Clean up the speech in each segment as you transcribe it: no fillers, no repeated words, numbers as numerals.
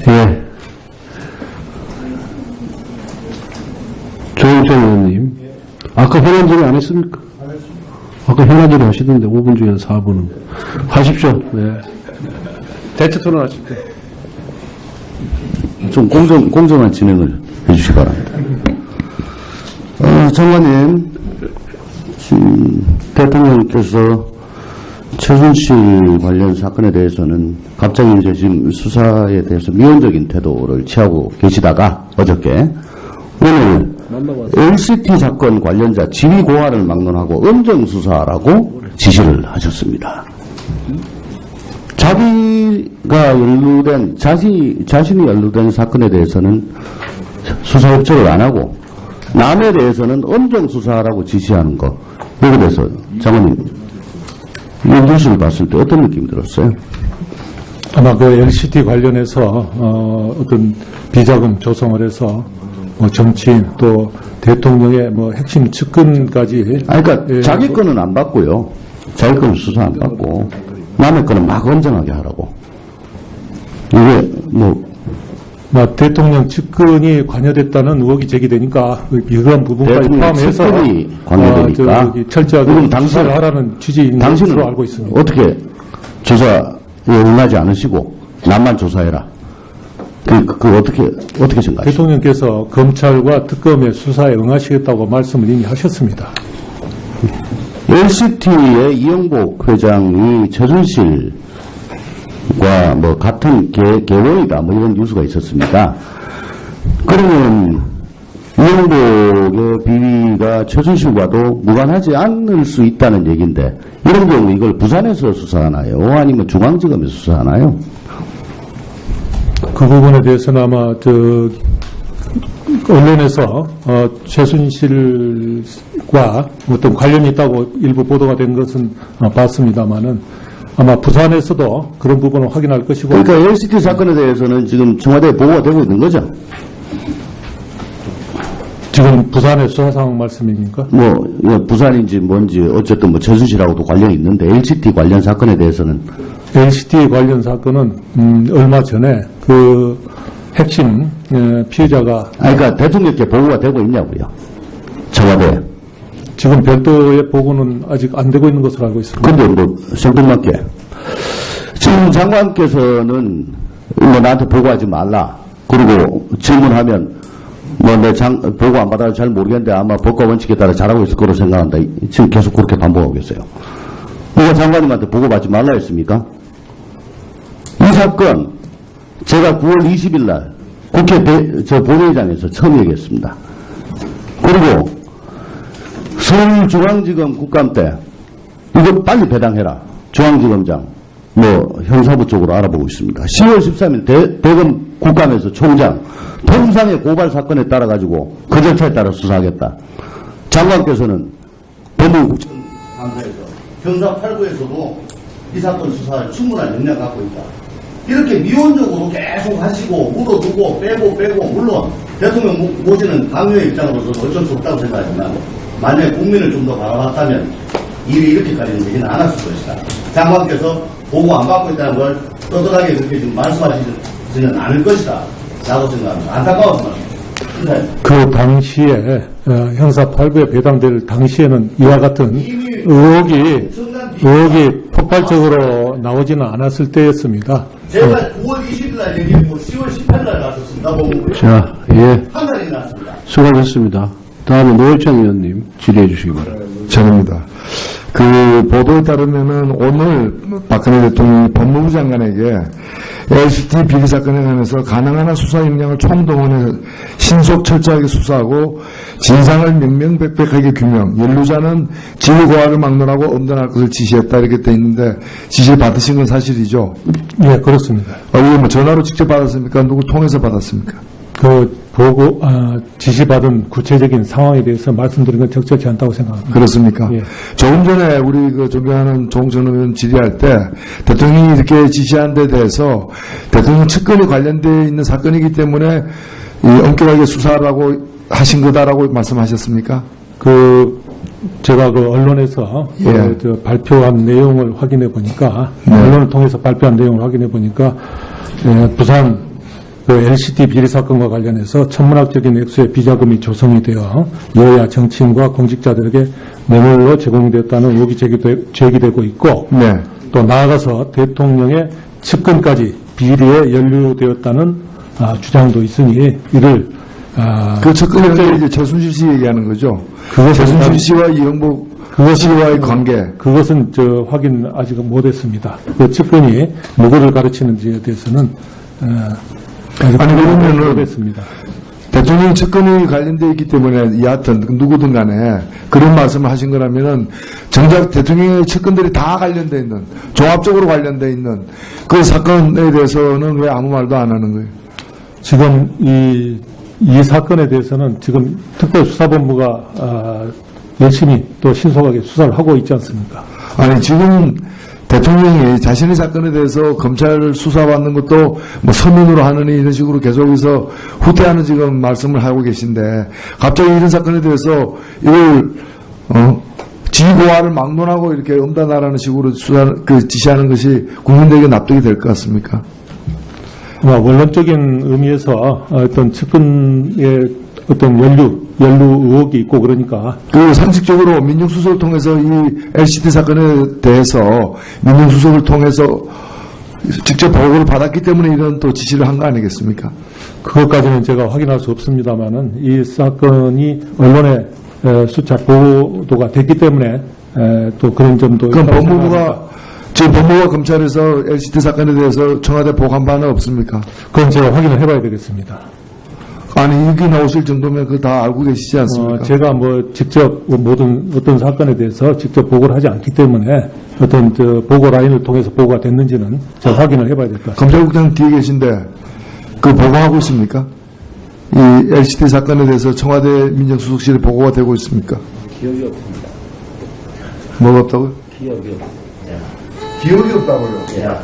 예. 조영천 의원님. 아까 현안 질의 안 했습니까? 아까 현안 질의 하시던데 5분 중에 4분은. 하십시오. 네. 대체 토론 하실 때. 좀 공정한 진행을 해주시기 바랍니다. 장관님, 대통령께서 최순실 관련 사건에 대해서는 갑자기 이제 지금 수사에 대해서 미온적인 태도를 취하고 계시다가 어저께 오늘 LCT 사건 관련자 지휘 고하를 막론하고 엄정 수사라고 지시를 하셨습니다. 자기가 연루된 자신이 연루된 사건에 대해서는 수사 협조를 안 하고 남에 대해서는 엄정 수사라고 지시하는 거 여기에 대해서 장관님 이 뉴스를 봤을 때 어떤 느낌이 들었어요? 아마 그 LCT 관련해서 어떤 비자금 조성을 해서 뭐 정치인 또 대통령의 뭐 핵심 측근까지. 그러니까 자기 거는 안 받고요. 자기 거는 수사 안 받고 남의 거는 막 엄정하게 하라고. 이게 대통령 측근이 관여됐다는 의혹이 제기되니까 이러한 부분까지 포함해서 측근이 관여되니까 철저하게 수사를 하라는 취지인 것으로 알고 있습니다. 어떻게 조사에 응하지 않으시고 남만 조사해라. 그 어떻게 생각하십니까? 대통령께서 검찰과 특검의 수사에 응하시겠다고 말씀을 이미 하셨습니다. LCT의 이영복 회장이 최순실과 같은 계원이다 이런 뉴스가 있었습니다. 그러면 이영복의 비리가 최순실과도 무관하지 않을 수 있다는 얘기인데 이런 경우 이걸 부산에서 수사하나요? 아니면 중앙지검에서 수사하나요? 그 부분에 대해서는 아마 언론에서 최순실과 어떤 관련이 있다고 일부 보도가 된 것은 봤습니다만은 아마 부산에서도 그런 부분을 확인할 것이고. 그러니까 LCT 사건에 대해서는 지금 청와대에 보고가 되고 있는 거죠? 지금 부산의 수사 상황 말씀입니까? 부산인지 뭔지 어쨌든 최순실하고도 관련이 있는데 LCT 관련 사건에 대해서는 LCT 관련 사건은 얼마 전에 그 핵심 피해자가 그러니까 대통령께 보고가 되고 있냐고요. 청와대. 지금 별도의 보고는 아직 안 되고 있는 것으로 알고 있습니다. 근데 생뚱맞게 지금 장관께서는 나한테 보고하지 말라. 그리고 질문하면 내 보고 안 받아서 잘 모르겠는데 아마 법과 원칙에 따라 잘하고 있을 거로 생각한다. 지금 계속 그렇게 반복하고 계세요. 누가 장관님한테 보고받지 말라 했습니까? 이 사건 제가 9월 20일 날 국회 본회의장에서 처음 얘기했습니다. 그리고 서울중앙지검 국감 때 이거 빨리 배당해라. 중앙지검장 형사부 쪽으로 알아보고 있습니다. 10월 13일 대검 국감에서 총장 통상의 고발 사건에 따라 가지고 그 절차에 따라 수사하겠다. 장관께서는 법무국장에서 형사 8부에서도 이 사건 수사를 충분한 역량 갖고 있다. 이렇게 미온적으로 계속 하시고 묻어두고 빼고 물론 대통령 모시는 당뇨의 입장으로서는 어쩔 수 없다고 생각하지만 만약에 국민을 좀 더 바라봤다면 일이 이렇게까지는 되지는 않았을 것이다. 장관께서 보고 안 받고 있다는 걸 떳떳하게 그렇게 지금 말씀하시지는 않을 것이다 라고 생각합니다. 안타까워서 말입니다. 그 당시에 형사 8부에 배당될 당시에는 이와 같은 의혹이 폭발적으로 나오지는 않았을 때였습니다. 제가 9월 20일 날 얘기했고 10월 18일 날 갔었습니다. 자, 예. 한 달이 났습니다. 수고하셨습니다. 다음은 노회찬 의원님 질의해 주시기 바랍니다. 저입니다. 그 보도에 따르면은 오늘 박근혜 대통령이 법무부 장관에게 LCT 비리 사건에 관해서 가능한 한 수사 역량을 총동원해서 신속 철저하게 수사하고 진상을 명명백백하게 규명, 연루자는 지휘 고하를 막론하고 엄단할 것을 지시했다 이렇게 돼 있는데 지시를 받으신 건 사실이죠? 예, 그렇습니다. 이거 전화로 직접 받았습니까? 누구 통해서 받았습니까? 지시받은 구체적인 상황에 대해서 말씀드린 건 적절치 않다고 생각합니다. 그렇습니까? 예. 조금 전에 우리 존경하는 조홍천 의원 질의할 때 대통령이 이렇게 지시한 데 대해서 대통령 측근이 관련되어 있는 사건이기 때문에 엄격하게 수사하라고 하신 거다라고 말씀하셨습니까? 제가 언론에서 발표한 내용을 확인해 보니까 네. 언론을 통해서 발표한 내용을 확인해 보니까 부산 그 LCT 비리 사건과 관련해서 천문학적인 액수의 비자금이 조성이 되어 여야 정치인과 공직자들에게 뇌물로 제공되었다는 의혹이 제기되고 있고 네. 또 나아가서 대통령의 측근까지 비리에 연루되었다는 주장도 있으니 이를 그 측근이 이제 최순실 씨 얘기하는 거죠. 최순실 씨와 이영복 씨와의 관계. 그것은 확인 아직 못했습니다. 그 측근이 누구를 가르치는지에 대해서는 아직 아니, 그러면은 못했습니다. 대통령 측근이 관련되어 있기 때문에 여하튼 누구든 간에 그런 말씀을 하신 거라면은 정작 대통령의 측근들이 다 관련되어 있는, 종합적으로 관련되어 있는 그 사건에 대해서는 왜 아무 말도 안 하는 거예요? 지금 이 사건에 대해서는 지금 특별수사본부가 열심히 또 신속하게 수사를 하고 있지 않습니까? 아니, 지금 대통령이 자신의 사건에 대해서 검찰 수사받는 것도 뭐 서면으로 하느니 이런 식으로 계속해서 후퇴하는 지금 말씀을 하고 계신데 갑자기 이런 사건에 대해서 이걸 지고화를 막론하고 이렇게 엄단하라는 식으로 지시하는 것이 국민들에게 납득이 될 것 같습니까? 원론적인 의미에서 어떤 측근의 어떤 연루 의혹이 있고 그러니까 그 상식적으로 민정수석을 통해서 이 LCT 사건에 대해서 민정수석을 통해서 직접 보고를 받았기 때문에 이런 또 지시를 한 거 아니겠습니까? 그것까지는 제가 확인할 수 없습니다만은 이 사건이 언론에 수차 보도가 됐기 때문에 또 그런 점도 그럼 있다고 법무부가 생각합니다. 지금 법무부가 검찰에서 LCT 사건에 대해서 청와대 보고한 바는 없습니까? 그건 제가 확인을 해봐야 되겠습니다. 아니 여기 나오실 정도면 그거 다 알고 계시지 않습니까? 제가 직접 모든 어떤 사건에 대해서 직접 보고를 하지 않기 때문에 어떤 보고 라인을 통해서 보고가 됐는지는 제가 확인을 해봐야 될 것 같습니다. 검찰국장 뒤에 계신데 그 보고하고 있습니까? 이 LCT 사건에 대해서 청와대 민정수석실에 보고가 되고 있습니까? 기억이 없습니다. 뭐가 없다고요? 기억이 없습니다. 기억이 없다고요? 야,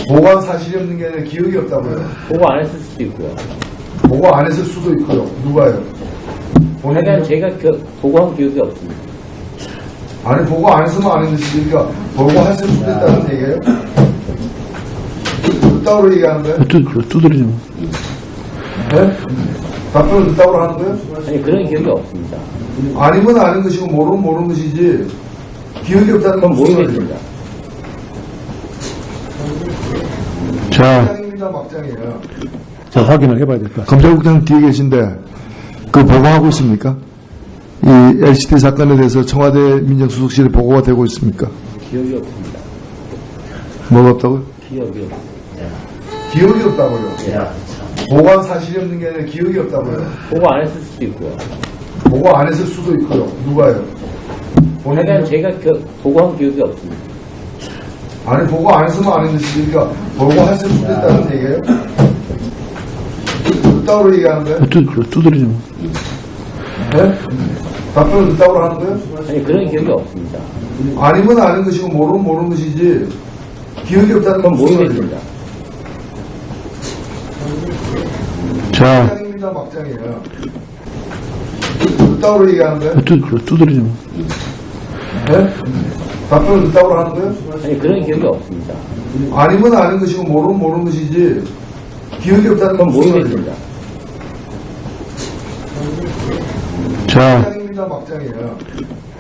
보고한 사실이 없는 게 아니라 기억이 없다고요? 보고 안 했을 수도 있고요. 보고 안 했을 수도 있고요. 누가요? 하여간 제가 보고한 기억이 없습니다. 아니 보고 안 했으면 안 했으니까 보고했을 수도 있다는 얘기예요? 그따구로 얘기하는 거예요? 두드리지 마. 네? 답변을 그따구로 하는 거예요? 아니 그런 기억이 없습니다. 아니면 아닌 것이고 모르면 모르는 것이지 기억이 없다는 건 그건 무슨 말이에요? 모르겠습니다. 자, 막장입니다, 막장이에요. 자, 확인을 해봐야 될 것 같습니다. 검찰국장 뒤에 계신데 그 보고하고 있습니까? 이 LCT 사건에 대해서 청와대 민정수석실에 보고가 되고 있습니까? 기억이 없습니다. 뭐가 없다고요? 기억이 없습니다. 기억이 없다고요? 야, 보고한 사실이 없는 게 아니라 기억이 없다고요? 보고 안 했을 수도 있고요. 보고 안 했을 수도 있고요. 누가요? 하여간 제가 보고한 기억이 없습니다. 아니 보고 안 했으면 안 했으니까 보고했을 수도 있다는 얘기예요? 그따구로 얘기하는 거예요? 두드리지 마. 네? 답변을 그따구로 하는 거예요? 아니 그런 기억이 없습니다. 아니면 아닌 것이고 모르면 모르는 것이지 기억이 없다는 건 그건 무슨 말이에요? 모르겠습니다. 자, 막장입니다, 막장이에요. 그따구로 얘기하는 거예요? 두드리지 마. 네? 답변을 그따구로 하는 거예요? 아니 그런 기억이 없습니다. 아니면 아닌 것이고 모르면 모르는 것이지 기억이 없다는 건 그건 무슨 모르겠습니다. 말이에요? 자, 막장입니다, 막장이에요.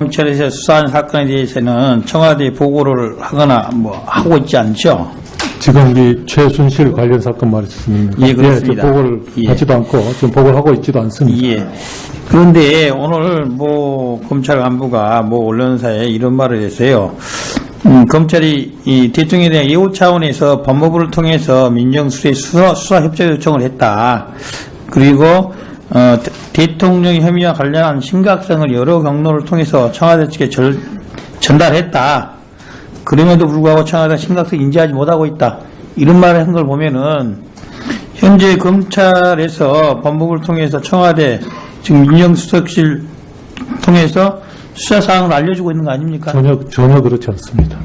검찰에서 수사한 사건에 대해서는 청와대에 보고를 하거나 하고 있지 않죠. 지금 이 최순실 관련 사건 말씀입니다. 예, 그렇습니다. 지금 보고를 예. 하지도 않고 지금 보고를 하고 있지도 않습니다. 예. 그런데 오늘 검찰 간부가 언론사에 이런 말을 했어요. 검찰이 이 대통령에 대한 예우 차원에서 법무부를 통해서 민정수석에 수사 협조 요청을 했다. 그리고 대통령 혐의와 관련한 심각성을 여러 경로를 통해서 청와대 측에 전달했다. 그럼에도 불구하고 청와대가 심각성을 인지하지 못하고 있다. 이런 말을 한 걸 보면은 현재 검찰에서 법무부를 통해서 청와대 지금 민정수석실 통해서 수사 사항을 알려주고 있는 거 아닙니까? 전혀 그렇지 않습니다.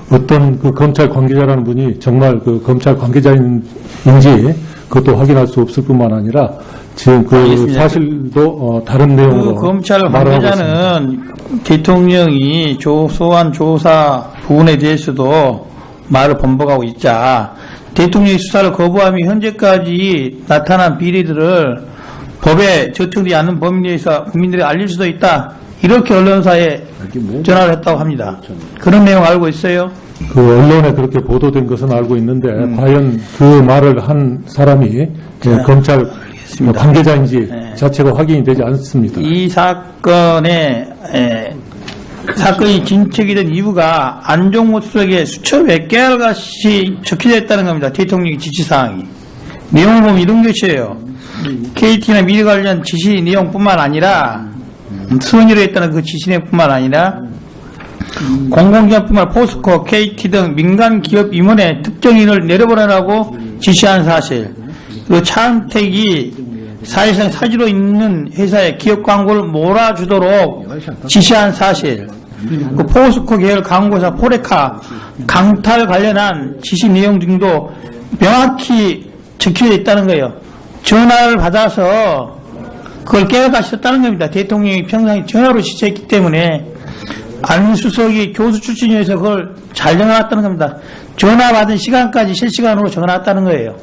어떤 검찰 관계자라는 분이 정말 검찰 관계자인지 그것도 확인할 수 없을 뿐만 아니라 지금 알겠습니다. 사실도 다른 내용으로 검찰 말을 하고 있습니다. 관계자는 대통령이 소환 조사 부분에 대해서도 말을 번복하고 있자 대통령이 수사를 거부하며 현재까지 나타난 비리들을 법에 저촉되지 않는 범위에 대해서 국민들이 알릴 수도 있다. 이렇게 언론사에 전화를 했다고 합니다. 그런 내용 알고 있어요? 그 언론에 그렇게 보도된 것은 알고 있는데 과연 그 말을 한 사람이 검찰 관계자인지 자체가 확인이 되지 않습니다. 이 사건이 진척이 된 이유가 안종무 수석의 수첩에 깨알같이 적혀져 있다는 겁니다. 대통령의 지시사항이. 내용을 보면 이런 것이에요. KT나 미래 관련 지시 내용뿐만 아니라 수원이로 했다는 그 지시 내용뿐만 아니라 공공기관뿐만 포스코, KT 등 민간 기업 임원의 특정인을 내려보내라고 지시한 사실, 그리고 차은택이 사실상 사지로 있는 회사에 기업 광고를 몰아주도록 지시한 사실, 그 포스코 계열 광고사 포레카 강탈 관련한 지시 내용 등도 명확히 적혀져 있다는 거예요. 전화를 받아서 그걸 깨알같이 썼다는 겁니다. 대통령이 평상시 전화로 지시했기 때문에 안 수석이 교수 출신이어서 그걸 잘 적어놨다는 겁니다. 전화 받은 시간까지 실시간으로 적어놨다는 거예요.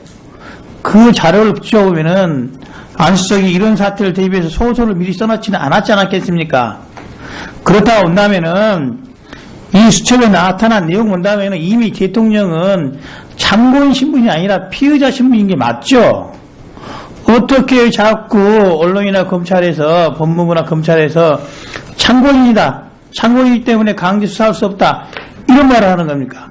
그 자료를 붙여보면은 안 수석이 이런 사태를 대비해서 소설을 미리 써놓지는 않았지 않았겠습니까? 그렇다고 본다면은 이 수첩에 나타난 내용 본다면은 이미 대통령은 참고인 신분이 아니라 피의자 신분인 게 맞죠? 어떻게 자꾸 언론이나 검찰에서, 법무부나 검찰에서 참고인이다, 참고인이기 때문에 강제 수사할 수 없다, 이런 말을 하는 겁니까?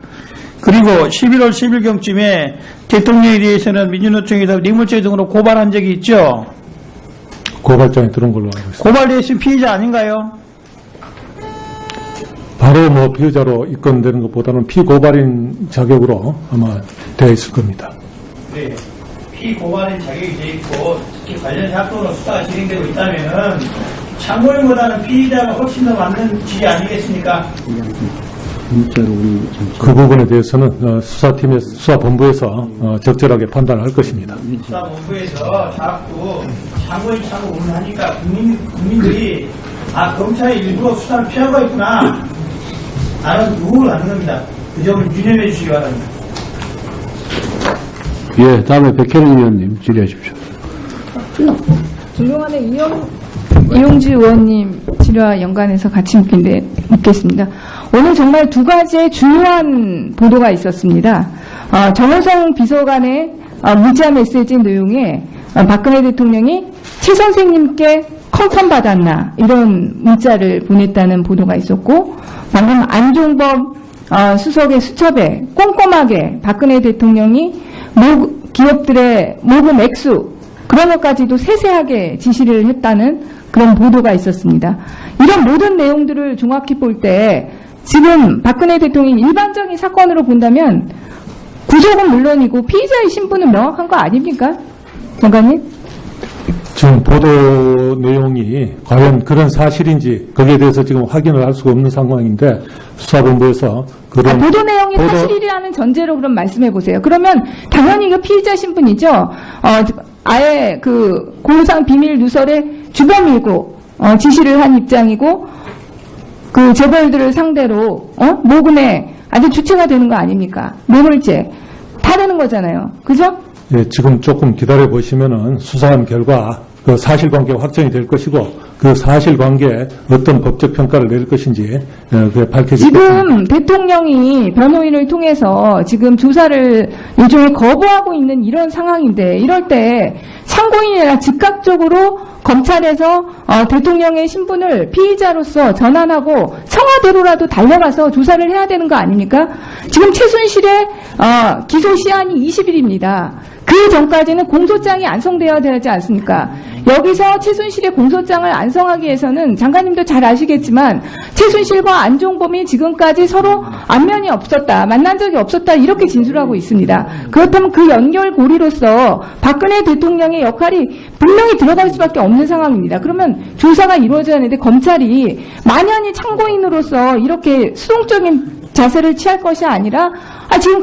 그리고 11월 10일경쯤에 대통령에 대해서는 민주노총에서 뇌물죄 등으로 고발한 적이 있죠? 고발장에 들은 걸로 알고 있습니다. 고발됐으면 피의자 아닌가요? 바로 뭐 피의자로 입건되는 것보다는 피고발인 자격으로 아마 되어 있을 겁니다. 네. 피고발인 자격이 돼 있고 특히 관련 사건으로 수사가 진행되고 있다면은 참고인보다는 피의자가 훨씬 더 맞는 질이 아니겠습니까? 그 부분에 대해서는 수사본부에서 적절하게 판단을 할 것입니다. 수사본부에서 자꾸 참고인 운운하니까 국민들이 검찰이 일부러 수사를 피하고 있구나 라는 의혹을 하는 겁니다. 그 점을 유념해 주시기 바랍니다. 예, 다음에 백혜련 의원님 질의하십시오. 존경하는 이용주 의원님 질의와 연관해서 같이 묻겠습니다. 오늘 정말 두 가지의 중요한 보도가 있었습니다. 정호성 비서관의 문자 메시지 내용에 박근혜 대통령이 최 선생님께 컨펌 받았나 이런 문자를 보냈다는 보도가 있었고, 방금 안종범 수석의 수첩에 꼼꼼하게 박근혜 대통령이 기업들의 모금 액수 그런 것까지도 세세하게 지시를 했다는 그런 보도가 있었습니다. 이런 모든 내용들을 종합해 볼 때 지금 박근혜 대통령이 일반적인 사건으로 본다면 구속은 물론이고 피의자의 신분은 명확한 거 아닙니까? 장관님? 지금 보도 내용이 과연 그런 사실인지 거기에 대해서 지금 확인을 할 수가 없는 상황인데 수사본부에서 그런 보도 내용이 사실이라는 전제로 그럼 말씀해 보세요. 그러면 당연히 이거 피의자 신분이죠. 아예 그 공상 비밀 누설에 주범이고 지시를 한 입장이고 그 재벌들을 상대로 모금에 아주 주체가 되는 거 아닙니까? 뇌물죄 다 되는 거잖아요. 그죠? 예, 지금 조금 기다려 보시면은 수사한 결과 그 사실관계가 확정이 될 것이고 그 사실관계에 어떤 법적 평가를 내릴 것인지 그게 밝혀질 것입니다. 지금 대통령이 변호인을 통해서 지금 조사를 일종의 거부하고 있는 이런 상황인데 이럴 때 참고인이라 즉각적으로 검찰에서 대통령의 신분을 피의자로서 전환하고 청와대로라도 달려가서 조사를 해야 되는 거 아닙니까? 지금 최순실의 기소 시한이 20일입니다. 그 전까지는 공소장이 안성되어야 되지 않습니까? 여기서 최순실의 공소장을 안성하기 위해서는 장관님도 잘 아시겠지만 최순실과 안종범이 지금까지 서로 안면이 없었다, 만난 적이 없었다 이렇게 진술하고 있습니다. 그렇다면 그 연결고리로서 박근혜 대통령의 역할이 분명히 들어갈 수밖에 없는 상황입니다. 그러면 조사가 이루어져야 하는데 검찰이 만연히 참고인으로서 이렇게 수동적인 자세를 취할 것이 아니라 지금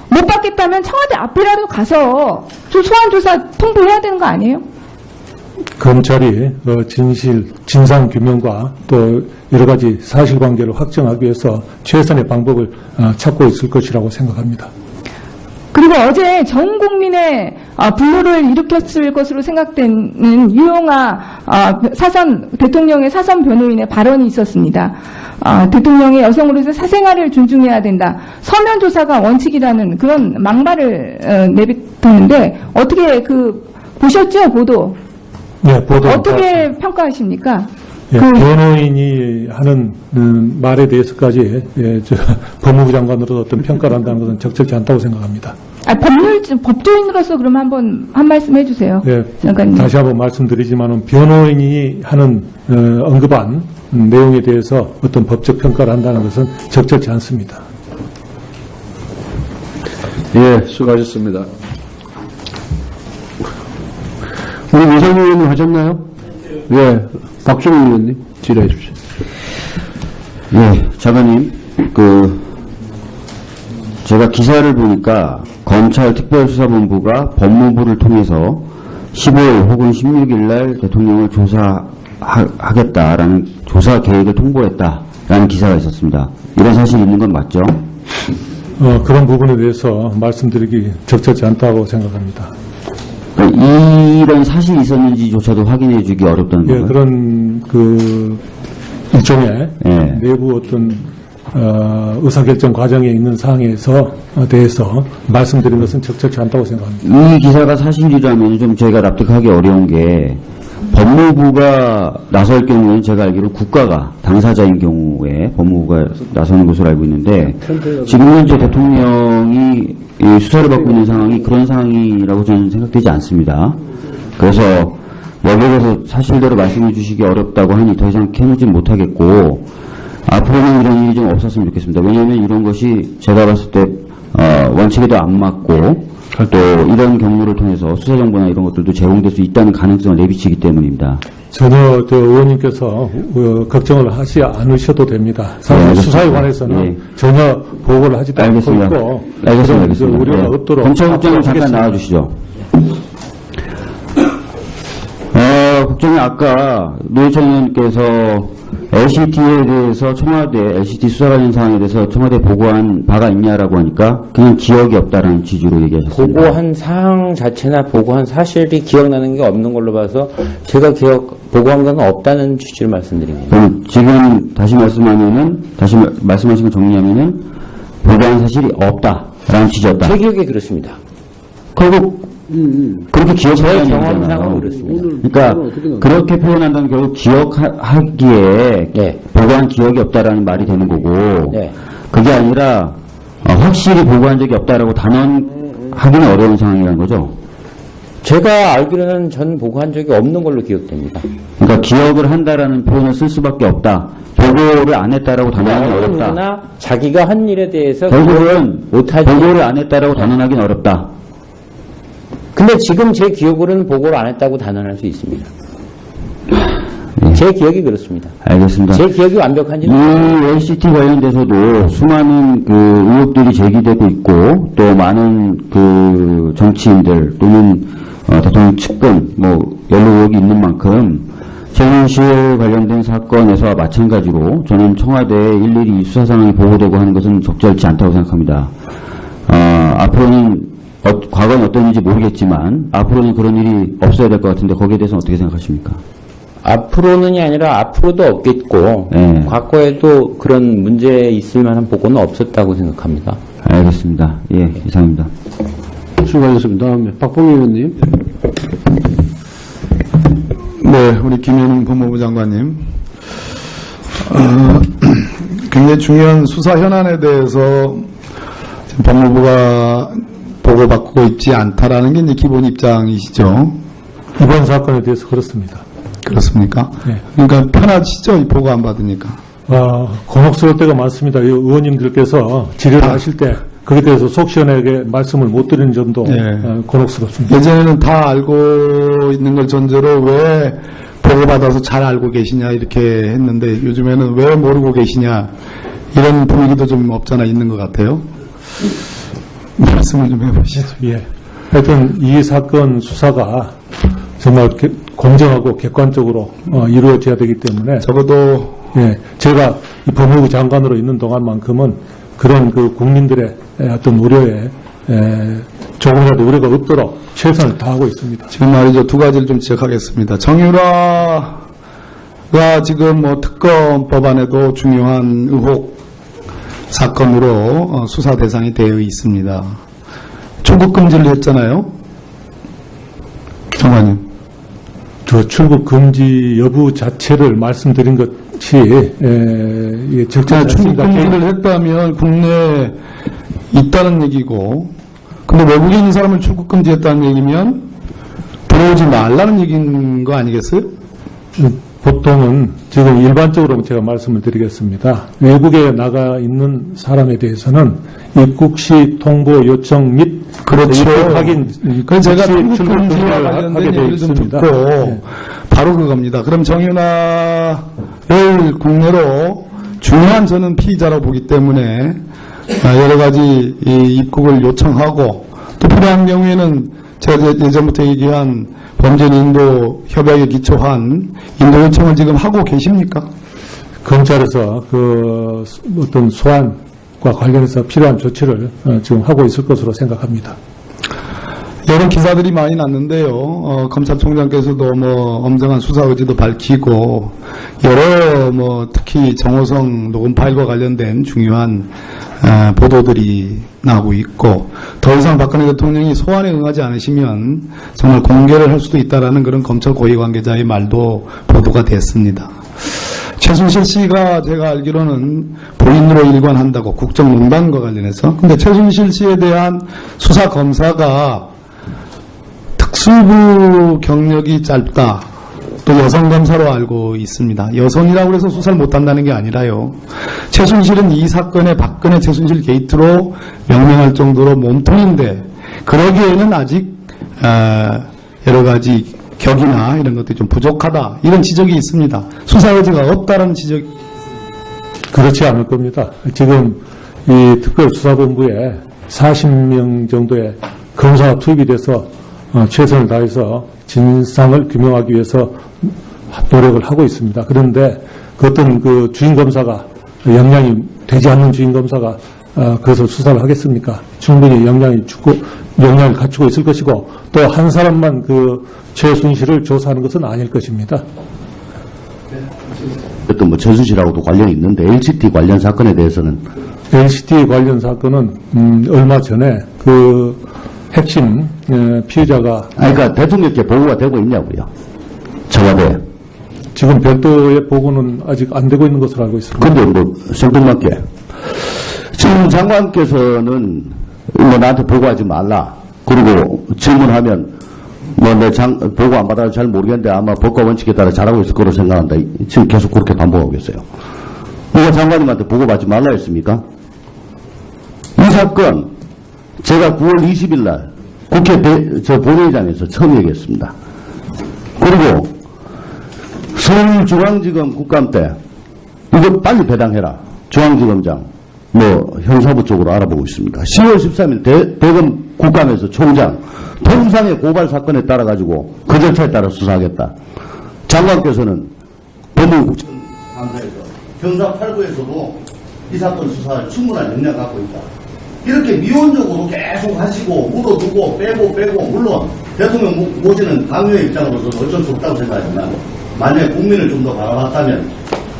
못 받겠다면 청와대 앞이라도 가서 소환 조사 통보해야 되는 거 아니에요? 검찰이 진상 규명과 또 여러 가지 사실관계를 확정하기 위해서 최선의 방법을 찾고 있을 것이라고 생각합니다. 그리고 어제 전 국민의 분노를 일으켰을 것으로 생각되는 유용하 대통령의 사선 변호인의 발언이 있었습니다. 대통령의 여성으로서 사생활을 존중해야 된다. 서면 조사가 원칙이라는 그런 막말을 내뱉었는데 어떻게 보셨죠, 보도? 네, 보도. 어떻게 평가하십니까? 예, 변호인이 하는 말에 대해서까지 법무부 장관으로서 어떤 평가를 한다는 것은 적절치 않다고 생각합니다. 법조인으로서 그러면 한번 한 말씀 해주세요. 예, 장관님. 다시 한번 말씀드리지만 변호인이 하는 언급한 내용에 대해서 어떤 법적 평가를 한다는 것은 적절치 않습니다. 예, 수고하셨습니다. 우리 노상희 의원님 하셨나요? 예, 박종훈 의원님 질의해 주십시오. 예, 장관님, 제가 기사를 보니까 검찰 특별수사본부가 법무부를 통해서 15일 혹은 16일 날 대통령을 조사하겠다라는 조사 계획을 통보했다라는 기사가 있었습니다. 이런 사실이 있는 건 맞죠? 그런 부분에 대해서 말씀드리기 적절치 않다고 생각합니다. 이런 사실이 있었는지조차도 확인해 주기 어렵다는 예, 건가요? 그런 일종의 예. 내부 어떤 의사결정 과정에 있는 사항에서 대해서 말씀드린 것은 적절치 않다고 생각합니다. 이 기사가 사실이라면 좀 저희가 납득하기 어려운 게 법무부가 나설 경우에는 제가 알기로 국가가 당사자인 경우에 법무부가 나서는 것으로 알고 있는데 지금 현재 대통령이 이 수사를 받고 있는 상황이 그런 상황이라고 저는 생각되지 않습니다. 그래서 여기에 대해서 사실대로 말씀해 주시기 어렵다고 하니 더 이상 캐묻지 못하겠고 앞으로는 이런 일이 좀 없었으면 좋겠습니다. 왜냐하면 이런 것이 제가 봤을 때 원칙에도 안 맞고 또 이런 경로를 통해서 수사정보나 이런 것들도 제공될 수 있다는 가능성을 내비치기 때문입니다. 전혀 의원님께서 걱정을 하지 않으셔도 됩니다. 사실 알겠습니다. 수사에 관해서는 예. 전혀 보고를 하지도 않고 알겠습니다. 있고 알겠습니다. 그런 우려가 없도록 검찰국장님 잠깐 하겠습니다. 나와주시죠. 국장님 아까 노회찬 의원께서 LCT에 대해서 청와대 LCT 수사 관련 사항에 대해서 청와대 보고한 바가 있냐라고 하니까 그냥 기억이 없다라는 취지로 얘기하셨습니다. 보고한 사항 자체나 보고한 사실이 기억나는 게 없는 걸로 봐서 제가 보고한 건 없다는 취지로 말씀드립니다. 그럼 지금 다시 말씀하신 거 정리하면은 보고한 사실이 없다라는 취지였다. 제 기억에 그렇습니다. 결국 그렇게 기억하는 경험상은 그렇습니다. 그러니까 그렇게 표현한다면 결국 기억하기에 네. 보고한 기억이 없다라는 말이 되는 거고 네. 그게 아니라 확실히 보고한 적이 없다라고 단언하기는 어려운 상황이라는 거죠. 제가 알기로는 전 보고한 적이 없는 걸로 기억됩니다. 그러니까 기억을 한다라는 표현을 쓸 수밖에 없다. 보고를 안 했다라고 단언하기는 어느 어렵다. 누구나 자기가 한 일에 대해서 결국은 못하지. 보고를 안 했다라고 단언하기는 어렵다. 근데 지금 제 기억으로는 보고를 안 했다고 단언할 수 있습니다. 제 기억이 그렇습니다. 알겠습니다. 제 기억이 이 완벽한지는 LCT 관련돼서도 수많은 의혹들이 제기되고 있고 또 많은 정치인들 또는 대통령 측근 연루 의혹이 있는 만큼 최순실 관련된 사건에서와 마찬가지로 저는 청와대에 일일이 수사 상황이 보고되고 하는 것은 적절치 않다고 생각합니다. 앞으로는 과거는 어땠는지 모르겠지만 앞으로는 그런 일이 없어야 될 것 같은데 거기에 대해서는 어떻게 생각하십니까? 앞으로는이 아니라 앞으로도 없겠고 네. 과거에도 그런 문제 있을 만한 보고는 없었다고 생각합니다. 알겠습니다. 예, 이상입니다. 수고하셨습니다. 다음에 박봉희 의원님. 네, 우리 김현웅 법무부 장관님. 굉장히 중요한 수사 현안에 대해서 지금 법무부가 보고받고 있지 않다라는 게 이제 기본 입장이시죠. 이번 사건에 대해서 그렇습니다. 그렇습니까? 네. 그러니까 편하시죠? 이 보고 안 받으니까. 곤혹스러울 때가 많습니다. 이 의원님들께서 질의를 하실 때 거기에 대해서 속 시원하게 말씀을 못 드리는 점도 네. 곤혹스럽습니다. 예전에는 다 알고 있는 걸 전제로 왜 보고받아서 잘 알고 계시냐 이렇게 했는데 요즘에는 왜 모르고 계시냐 이런 분위기도 좀 없잖아 있는 것 같아요. 말씀을 좀 해보시죠. 예. 하여튼 이 사건 수사가 정말 공정하고 객관적으로 이루어져야 되기 때문에 적어도 예, 제가 이 법무부 장관으로 있는 동안만큼은 그런 국민들의 어떤 우려에 조금이라도 우려가 없도록 최선을 다하고 있습니다. 지금 말이죠. 두 가지를 좀 지적하겠습니다. 정유라가 지금 뭐 특검 법안에도 중요한 의혹 사건으로 수사 대상이 되어 있습니다. 출국 금지를 했잖아요. 장관님. 저 출국 금지 여부 자체를 말씀드린 것이 적절치 출국 않습니다. 금지를 했다면 국내에 있다는 얘기고, 근데 외국인 사람을 출국 금지했다는 얘기면 들어오지 말라는 얘기인 거 아니겠어요? 보통은 지금 일반적으로 제가 말씀을 드리겠습니다. 외국에 나가 있는 사람에 대해서는 입국 시 통보 요청 및 그렇죠. 입국 확인 그래서 제가 출국 출국 금지와 금지를 관련된 하게 되어 얘기를 좀 있습니다. 듣고 네. 바로 그겁니다. 그럼 정윤아를 국내로 중요한 저는 피의자라고 보기 때문에 여러 가지 이 입국을 요청하고 또 필요한 경우에는 제가 예전부터 얘기한 범죄 인도 협약에 기초한 인도 요청을 지금 하고 계십니까? 검찰에서 그 어떤 소환과 관련해서 필요한 조치를 지금 하고 있을 것으로 생각합니다. 여러 기사들이 많이 났는데요. 검찰총장께서도 뭐 엄정한 수사 의지도 밝히고 여러 뭐 특히 정호성 녹음 파일과 관련된 중요한 보도들이 나오고 있고 더 이상 박근혜 대통령이 소환에 응하지 않으시면 정말 공개를 할 수도 있다라는 그런 검찰 고위 관계자의 말도 보도가 됐습니다. 최순실 씨가 제가 알기로는 본인으로 일관한다고 국정농단과 관련해서. 근데 최순실 씨에 대한 수사 검사가 특수부 경력이 짧다. 또 여성 검사로 알고 있습니다. 여성이라고 해서 수사를 못한다는 게 아니라요. 최순실은 이 사건의 박근혜 최순실 게이트로 명명할 정도로 몸통인데 그러기에는 아직 여러 가지 격이나 이런 것들이 좀 부족하다. 이런 지적이 있습니다. 수사 의지가 없다는 지적이. 그렇지 않을 겁니다. 지금 이 특별수사본부에 40명 정도의 검사가 투입이 돼서 최선을 다해서 진상을 규명하기 위해서 노력을 하고 있습니다. 그런데 그 어떤 그 주인검사가 역량이 되지 않는 주인검사가 그것을 수사를 하겠습니까? 충분히 역량을 갖추고 있을 것이고 또 한 사람만 그 최순실을 조사하는 것은 아닐 것입니다. 어떤 뭐 최순실하고도 관련이 있는데 LCT 관련 사건에 대해서는 LCT 관련 사건은 얼마 전에 그 핵심 피해자가 그러니까 대통령께 보고가 되고 있냐고요. 청와대에. 지금 별도의 보고는 아직 안 되고 있는 것으로 알고 있습니다. 근데 뭐 생뚱맞게 지금 장관께서는 뭐 나한테 보고하지 말라. 그리고 질문하면 뭐 내 보고 안 받아서 잘 모르겠는데 아마 법과 원칙에 따라 잘하고 있을 거로 생각한다. 지금 계속 그렇게 반복하고 계세요. 누가 장관님한테 보고받지 말라 했습니까? 이 사건 제가 9월 20일 날 국회 본회의장에서 처음 얘기했습니다. 그리고 서울중앙지검 국감 때 이거 빨리 배당해라. 중앙지검장 뭐 형사부 쪽으로 알아보고 있습니다. 10월 13일 대검 국감에서 총장 통상의 고발 사건에 따라 가지고 그 절차에 따라 수사하겠다. 장관께서는 법무국장감사에서 경사 8부에서도 이 사건 수사할 충분한 역량 갖고 있다. 이렇게 미온적으로 계속 하시고 묻어두고 빼고 물론 대통령 모시는 강요의 입장으로서는 어쩔 수 없다고 생각하지만 만약에 국민을 좀 더 바라봤다면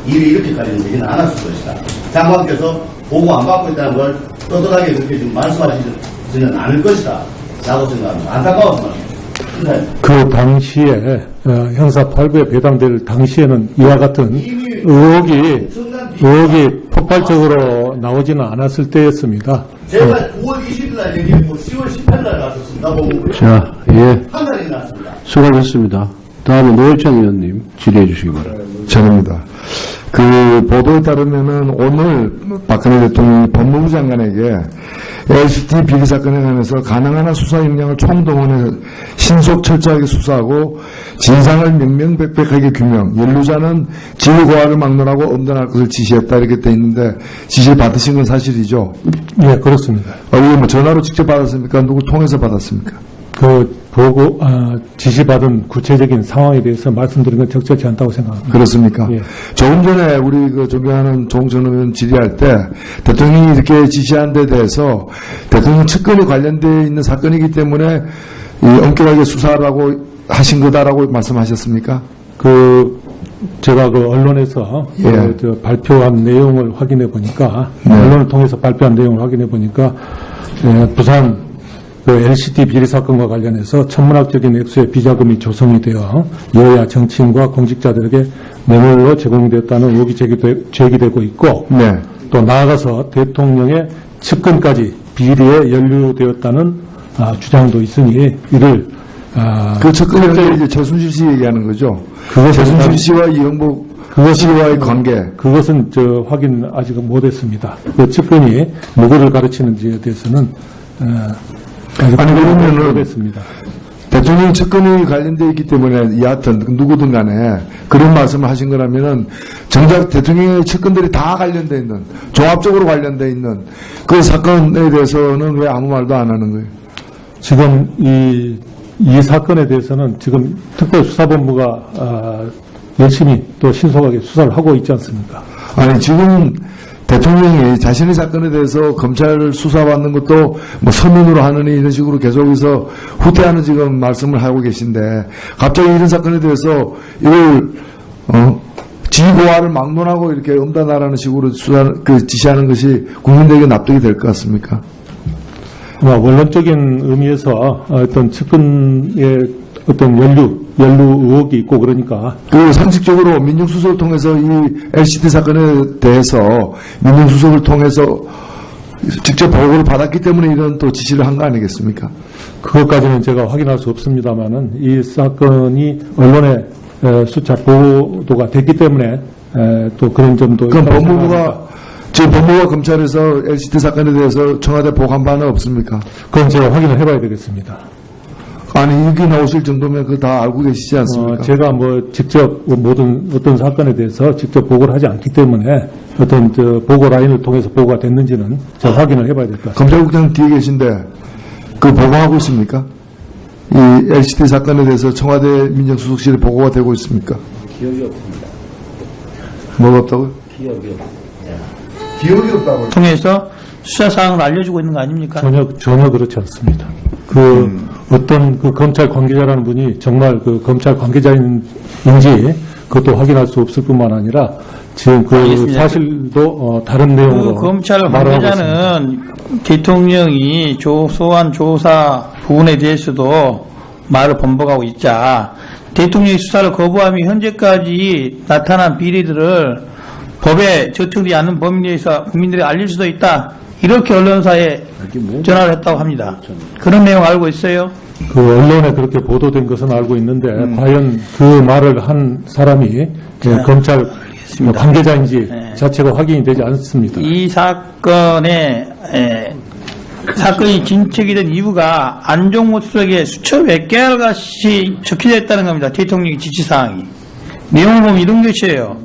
일이 이렇게까지는 되지는 않았을 것이다. 장관께서 보고 안 받고 있다는 걸 떠들하게 그렇게 지금 말씀하시지는 않을 것이다 라고 생각합니다. 안타까워서 말입니다. 그 당시에 형사 8부에 배당될 당시에는 이와 같은 의혹이 폭발적으로 나오지는 않았을 때였습니다. 제가 9월 20일 날 얘기했고 10월 18일 날 갔었습니다. 자, 예. 한 달이 났습니다. 수고하셨습니다. 다음에 노회찬 의원님 질의해 주시기 바랍니다. 저입니다. 그 보도에 따르면은 오늘 박근혜 대통령이 법무부 장관에게 LCT 비리 사건에 관해서 가능한 한 수사 역량을 총동원해 신속 철저하게 수사하고 진상을 명명백백하게 규명, 연루자는 지휘 고하를 막론하고 엄단할 것을 지시했다 이렇게 돼 있는데 지시를 받으신 건 사실이죠? 예, 그렇습니다. 이거 뭐 전화로 직접 받았습니까? 누구 통해서 받았습니까? 그 지시받은 구체적인 상황에 대해서 말씀드리는 건 적절치 않다고 생각합니다. 그렇습니까? 예. 조금 전에 우리 그 존경하는 조홍천 의원 질의할 때 대통령이 이렇게 지시한 데 대해서 대통령 측근이 관련되어 있는 사건이기 때문에 이 엄격하게 수사하라고 하신 거다라고 말씀하셨습니까? 제가 언론에서 예. 발표한 내용을 확인해 보니까, 네. 언론을 통해서 발표한 내용을 확인해 보니까, 부산 LCT 비리 사건과 관련해서 천문학적인 액수의 비자금이 조성이 되어 여야 정치인과 공직자들에게 뇌물로 제공되었다는 의혹이 제기되고 있고, 네. 또 나아가서 대통령의 측근까지 비리에 연루되었다는 주장도 있으니 이를 그 측근이 이제 최순실 씨 얘기하는 거죠. 최순실 씨와 이영복 씨와의 관계. 그것은 확인 아직 못했습니다. 그 측근이 누구를 가르치는지에 대해서는 아직 아니, 그러면은 못했습니다. 대통령 측근이 관련되어 있기 때문에 여하튼 누구든 간에 그런 말씀을 하신 거라면은 정작 대통령의 측근들이 다 관련되어 있는, 종합적으로 관련되어 있는 그 사건에 대해서는 왜 아무 말도 안 하는 거예요? 지금 이 사건에 대해서는 지금 특별수사본부가 열심히 또 신속하게 수사를 하고 있지 않습니까? 아니, 지금 대통령이 자신의 사건에 대해서 검찰 수사받는 것도 뭐 서면으로 하느니 이런 식으로 계속해서 후퇴하는 지금 말씀을 하고 계신데 갑자기 이런 사건에 대해서 이걸 지고화를 막론하고 이렇게 엄단하라는 식으로 지시하는 것이 국민들에게 납득이 될 것 같습니까? 원론적인 의미에서 어떤 측근의 어떤 연루 의혹이 있고 그러니까 그 상식적으로 민정수석을 통해서 이 LCT 사건에 대해서 민정수석을 통해서 직접 보고를 받았기 때문에 이런 또 지시를 한 거 아니겠습니까? 그것까지는 제가 확인할 수 없습니다만은 이 사건이 언론에 수차 보도가 됐기 때문에 또 그런 점도 그럼 있다고 법무부가 생각합니다. 지금 법무부가 검찰에서 LCT 사건에 대해서 청와대 보고한 바는 없습니까? 그건 제가 확인을 해봐야 되겠습니다. 아니 여기 나오실 정도면 그거 다 알고 계시지 않습니까? 제가 직접 어떤 사건에 대해서 직접 보고를 하지 않기 때문에 어떤 보고 라인을 통해서 보고가 됐는지는 제가 확인을 해봐야 될 것 같습니다. 검찰국장 뒤에 계신데 그 보고하고 있습니까? 이 LCT 사건에 대해서 청와대 민정수석실에 보고가 되고 있습니까? 기억이 없습니다. 뭐가 없다고요? 기억이 없습니다. 기억이 없다고요? 통해서 수사 사항을 알려주고 있는 거 아닙니까? 전혀 그렇지 않습니다. 어떤 검찰 관계자라는 분이 정말 검찰 관계자인지 그것도 확인할 수 없을 뿐만 아니라 지금 알겠습니다. 사실도 다른 내용으로 검찰 말을 하고 관계자는 대통령이 소환 조사 부분에 대해서도 말을 번복하고 있자 대통령이 수사를 거부하며 현재까지 나타난 비리들을 법에 저촉되지 않는 범위에 대해서 국민들에게 알릴 수도 있다. 이렇게 언론사에 전화를 했다고 합니다. 그런 내용 알고 있어요? 언론에 그렇게 보도된 것은 알고 있는데 과연 그 말을 한 사람이 검찰 관계자인지 자체가 확인이 되지 않습니다. 이 사건이 진척이 된 이유가 안종무 수석의 수첩 몇 개월같이 적혀져 있다는 겁니다. 대통령의 지시사항이. 내용을 보면 이런 것이에요.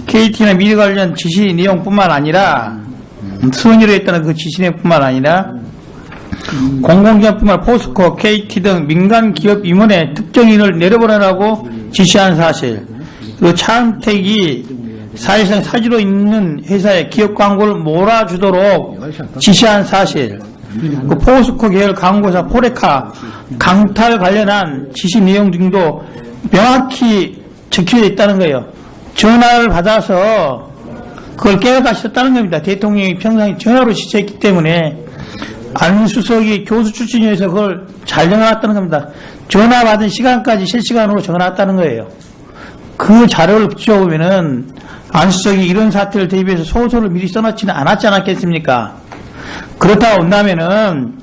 KT나 미래 관련 지시 내용뿐만 아니라 수은이로 했다는 그 지시 내용뿐만 아니라 공공기업뿐만 포스코, KT 등 민간 기업 임원의 특정인을 내려보내라고 지시한 사실, 그리고 차은택이 사실상 사지로 있는 회사에 기업 광고를 몰아주도록 지시한 사실, 그 포스코 계열 광고사 포레카 강탈 관련한 지시 내용 등도 명확히 적혀져 있다는 거예요. 전화를 받아서 그걸 깨닫으셨다는 겁니다. 대통령이 평상시 전화로 지시했기 때문에 안수석이 교수 출신이어서 그걸 잘 정해놨다는 겁니다. 전화 받은 시간까지 실시간으로 정해놨다는 거예요. 그 자료를 붙여보면은 안수석이 이런 사태를 대비해서 소설을 미리 써놓지는 않았지 않았겠습니까? 그렇다고 본다면은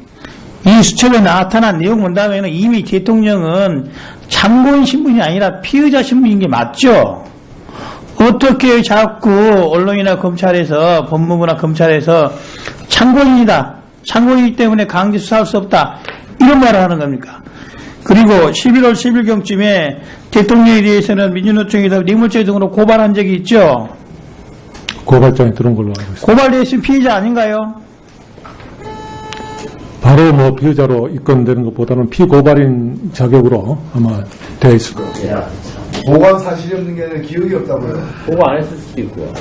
이 수첩에 나타난 내용 본다면은 이미 대통령은 참고인 신분이 아니라 피의자 신분인 게 맞죠? 어떻게 자꾸 언론이나 검찰에서 법무부나 검찰에서 참고인이다. 참고인이기 때문에 강제 수사할 수 없다. 이런 말을 하는 겁니까? 그리고 11월 10일경쯤에 대통령에 대해서는 민주노총에서 뇌물죄 등으로 고발한 적이 있죠. 고발장에 들어온 걸로 알고 있습니다. 고발돼 있으면 피의자 아닌가요? 바로 뭐 피의자로 입건되는 것보다는 피고발인 자격으로 아마 되어 있을 겁니다. 보고한 사실이 없는 게 아니라 기억이 없다고요. 보고 안 했을 수도 있고요.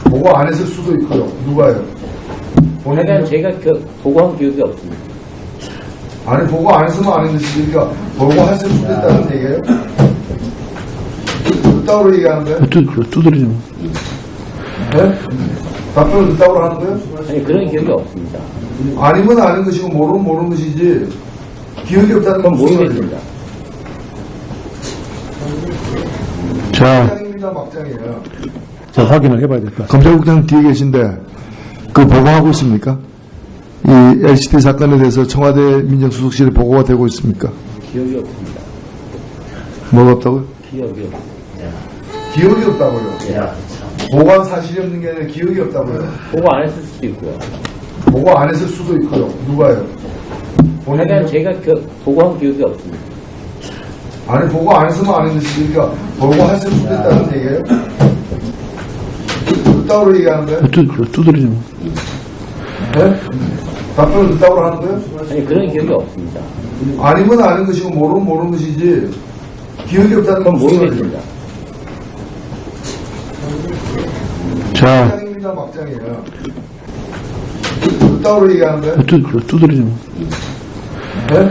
보고 안 했을 수도 있고요. 누가요? 하여간 제가 보고한 기억이 없습니다. 아니 보고 안 했으면 안 했으니까 보고했을 수도 있다는 얘기예요? 그따구로 얘기하는 거예요? 두드리지 마. 네? 답변을 그따구로 하는 거예요? 아니, 그런 기억이 없습니다. 아니면 아는 것이고 모르면 모르는 것이지 기억이 없다는 건 그건 무슨 말이에요? 모르겠습니다. 자, 막장입니다. 막장이에요. 자, 확인을 해봐야 될 것 같습니다. 검찰국장 뒤에 계신데 그 보고하고 있습니까? 이 LCT 사건에 대해서 청와대 민정수석실에 보고가 되고 있습니까? 기억이 없습니다. 뭐가 없다고요? 기억이 없습니다. 기억이 없다고요. 보고한 사실이 없는 게 아니라 기억이 없다고요. 보고 안 했을 수도 있고요. 보고 안 했을 수도 있고요. 누가요? 하여간 제가 보고한 기억이 없습니다. 아니 보고 안 했으면 안 했으니까 보고했을 수도 있다는 얘기예요? 그따구로 얘기하는 거예요? 두드리지 마. 네? 답변을 그따구로 하는 거예요? 아니, 그런 기억이 없습니다. 아니면 아는 것이고 모르면 모르는 것이지 기억이 없다는 건 그건 무슨 말이에요? 모르겠습니다. 자, 막장입니다. 막장이에요. 그따구로 얘기하는 거예요? 두드리지 마. 네?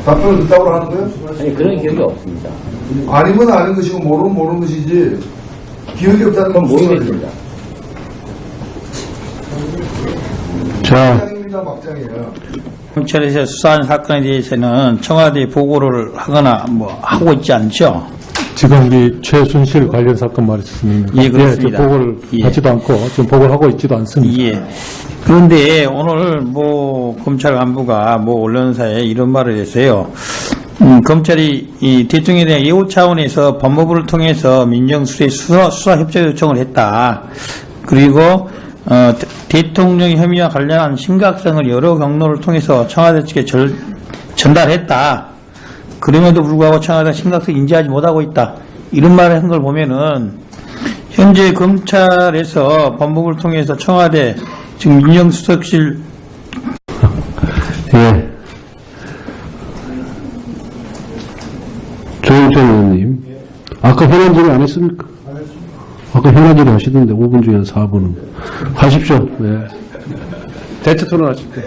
답변을 그따구로 하는 거예요? 아니, 그런 기억이 없습니다. 아니면 아는 것이고 모르면 모르는 것이지 기억이 없다는 건 그건 무슨 모르겠습니다. 말이에요? 자, 막장입니다. 막장이에요. 검찰에서 수사한 사건에 대해서는 청와대에 보고를 하거나 뭐 하고 있지 않죠. 지금 이 최순실 관련 사건 말이었습니다. 예, 그렇습니다. 저 보고를 예. 하지도 않고 지금 보고를 하고 있지도 않습니다. 예. 그런데 오늘 뭐 검찰 간부가 뭐 언론사에 이런 말을 했어요. 검찰이 이 대통령에 대한 예우 차원에서 법무부를 통해서 민정수사에 수사 협조 요청을 했다. 그리고 대통령 혐의와 관련한 심각성을 여러 경로를 통해서 청와대 측에 전달했다. 그럼에도 불구하고 청와대가 심각성 인지하지 못하고 있다. 이런 말을 한 걸 보면은 현재 검찰에서 법무부를 통해서 청와대 지금 민정수석실 예. 조영태 의원님. 아까 현안 질의 안 했습니까? 아까 현안 질의 하시던데 5분 중에 한 4분은. 하십시오. 네. 대체 토론 하십시오.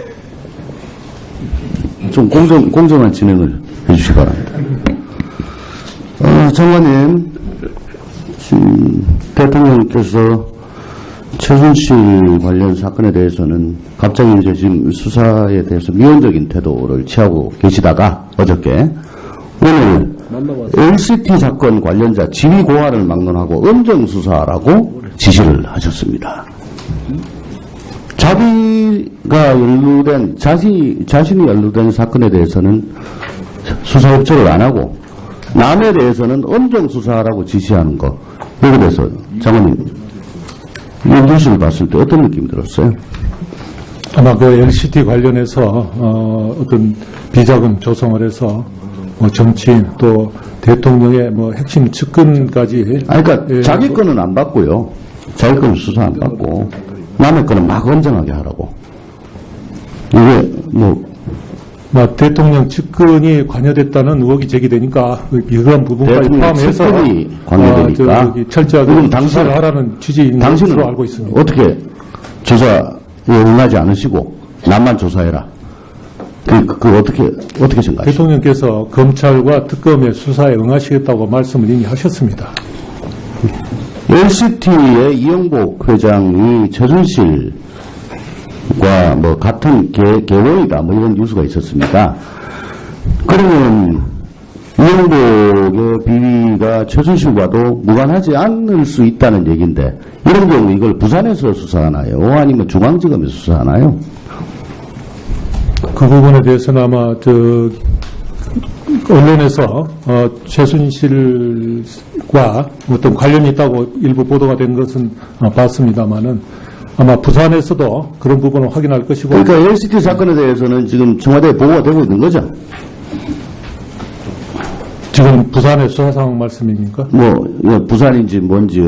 좀 공정한 진행을 해주시기 바랍니다. 장관님, 대통령께서 최순실 관련 사건에 대해서는 갑자기 이제 지금 수사에 대해서 미온적인 태도를 취하고 계시다가 어저께 오늘 LCT 사건 관련자 지휘 고하를 막론하고 엄정 수사라고 지시를 하셨습니다. 자기가 연루된 자신이 연루된 사건에 대해서는 수사 협조를 안 하고 남에 대해서는 엄정 수사라고 지시하는 거 여기에 대해서 장관님 이 뉴스를 봤을 때 어떤 느낌이 들었어요? 아마 그 LCT 관련해서 어떤 비자금 조성을 해서 뭐 정치인 또 대통령의 뭐 핵심 측근까지 그러니까 예, 자기 거는 안 받고요. 자기 거는 수사 안 받고 남의 거는 막 엄정하게 하라고. 이게 뭐 대통령 측근이 관여됐다는 의혹이 제기되니까 이러한 부분까지 대통령 포함해서 측근이 관여되니까 저기 철저하게 그럼 당신- 수사를 하라는 취지인 당신은 것으로 알고 있습니다. 어떻게 조사에 응하지 않으시고 남만 조사해라. 그 어떻게 생각하세요? 대통령께서 검찰과 특검의 수사에 응하시겠다고 말씀을 이미 하셨습니다. LCT의 이영복 회장이 최순실과 뭐 같은 계원이다 뭐 이런 뉴스가 있었습니다. 그러면 이영복의 비위가 최순실과도 무관하지 않을 수 있다는 얘기인데 이런 경우 이걸 부산에서 수사하나요? 아니면 중앙지검에서 수사하나요? 그 부분에 대해서는 아마 언론에서 최순실과 어떤 관련이 있다고 일부 보도가 된 것은 봤습니다만은 아마 부산에서도 그런 부분을 확인할 것이고 그러니까 LCT 사건에 대해서는 지금 청와대에 보고가 되고 있는 거죠? 지금 부산의 수사 상황 말씀입니까? 뭐 부산인지 뭔지